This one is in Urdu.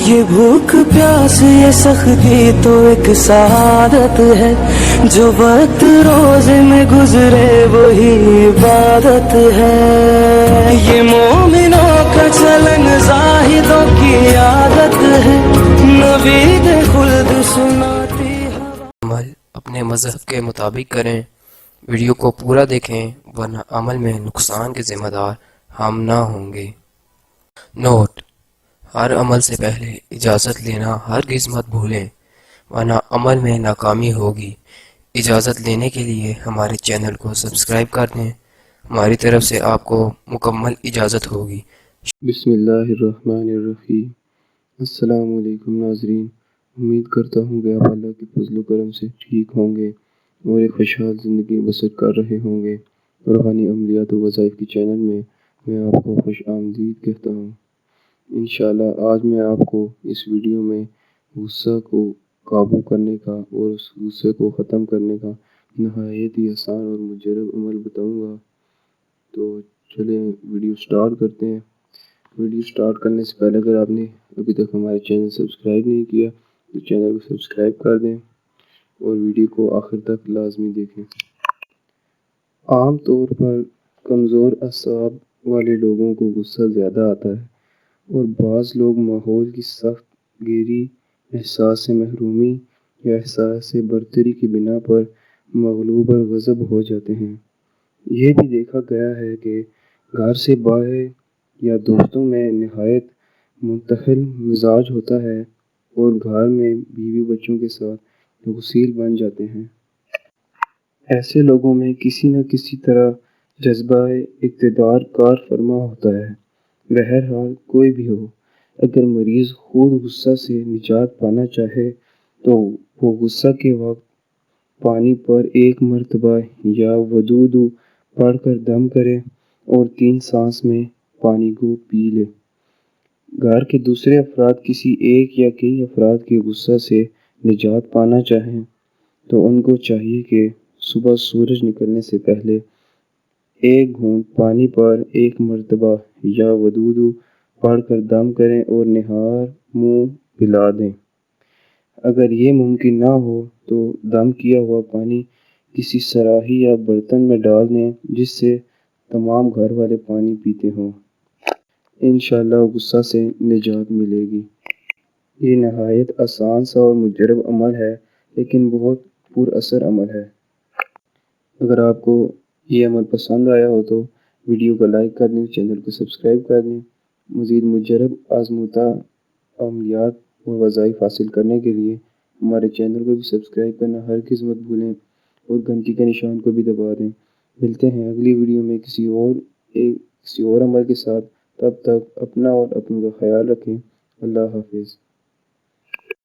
یہ بھوک پیاس یہ سختی تو ایک سعادت ہے، جو وقت روزے میں گزرے وہی عبادت ہے۔ یہ مومنوں کا چلن زاہدوں کی عادت ہے، نوید خلد سناتی ہوا۔ عمل اپنے مذہب کے مطابق کریں، ویڈیو کو پورا دیکھیں ورنہ عمل میں نقصان کے ذمہ دار ہم نہ ہوں گے۔ نوٹ: ہر عمل سے پہلے اجازت لینا ہرگز مت بھولیں ورنہ عمل میں ناکامی ہوگی۔ اجازت لینے کے لیے ہمارے چینل کو سبسکرائب کر دیں، ہماری طرف سے آپ کو مکمل اجازت ہوگی۔ بسم اللہ الرحمن الرحیم۔ السلام علیکم ناظرین، امید کرتا ہوں کہ آپ اللہ کے فضل و کرم سے ٹھیک ہوں گے اور ایک خوشحال زندگی بسر کر رہے ہوں گے۔ روحانی عملیات و وظائف کی چینل میں آپ کو خوش آمدید کہتا ہوں۔ انشاءاللہ آج میں آپ کو اس ویڈیو میں غصہ کو قابو کرنے کا اور اس غصے کو ختم کرنے کا نہایت ہی آسان اور مجرب عمل بتاؤں گا۔ تو چلیں ویڈیو سٹارٹ کرتے ہیں۔ ویڈیو سٹارٹ کرنے سے پہلے اگر آپ نے ابھی تک ہمارے چینل سبسکرائب نہیں کیا تو چینل کو سبسکرائب کر دیں اور ویڈیو کو آخر تک لازمی دیکھیں۔ عام طور پر کمزور اعصاب والے لوگوں کو غصہ زیادہ آتا ہے اور بعض لوگ ماحول کی سخت گیری، احساس محرومی یا احساس برتری کی بنا پر مغلوب اور غضب ہو جاتے ہیں۔ یہ بھی دیکھا گیا ہے کہ گھر سے باہر یا دوستوں میں نہایت منتحل مزاج ہوتا ہے اور گھر میں بیوی بچوں کے ساتھ غصیل بن جاتے ہیں۔ ایسے لوگوں میں کسی نہ کسی طرح جذبہ اقتدار کار فرما ہوتا ہے۔ بہرحال کوئی بھی ہو، اگر مریض خود غصہ سے نجات پانا چاہے تو وہ غصہ کے وقت پانی پر ایک مرتبہ یا ودود پڑھ کر دم کرے اور 3 سانس میں پانی کو پی لے۔ گھر کے دوسرے افراد کسی ایک یا کئی افراد کے غصہ سے نجات پانا چاہیں تو ان کو چاہیے کہ صبح سورج نکلنے سے پہلے ایک گھونٹ پانی پر ایک مرتبہ یا ودود پڑھ کر دم کریں اور نہار منہ پلا دیں۔ اگر یہ ممکن نہ ہو تو دم کیا ہوا پانی کسی صراحی یا برتن میں ڈال دیں جس سے تمام گھر والے پانی پیتے ہوں۔ انشاءاللہ غصہ سے نجات ملے گی۔ یہ نہایت آسان سا اور مجرب عمل ہے لیکن بہت پر اثر عمل ہے۔ اگر آپ کو یہ عمل پسند آیا ہو تو ویڈیو کو لائک کر دیں، چینل کو سبسکرائب کر دیں۔ مزید مجرب آزمودہ عملیات اور وظائف حاصل کرنے کے لیے ہمارے چینل کو بھی سبسکرائب کرنا ہرگز مت بھولیں اور گھنٹی کے نشان کو بھی دبا دیں۔ ملتے ہیں اگلی ویڈیو میں کسی اور عمل کے ساتھ۔ تب تک اپنا اور اپنوں کا خیال رکھیں۔ اللہ حافظ۔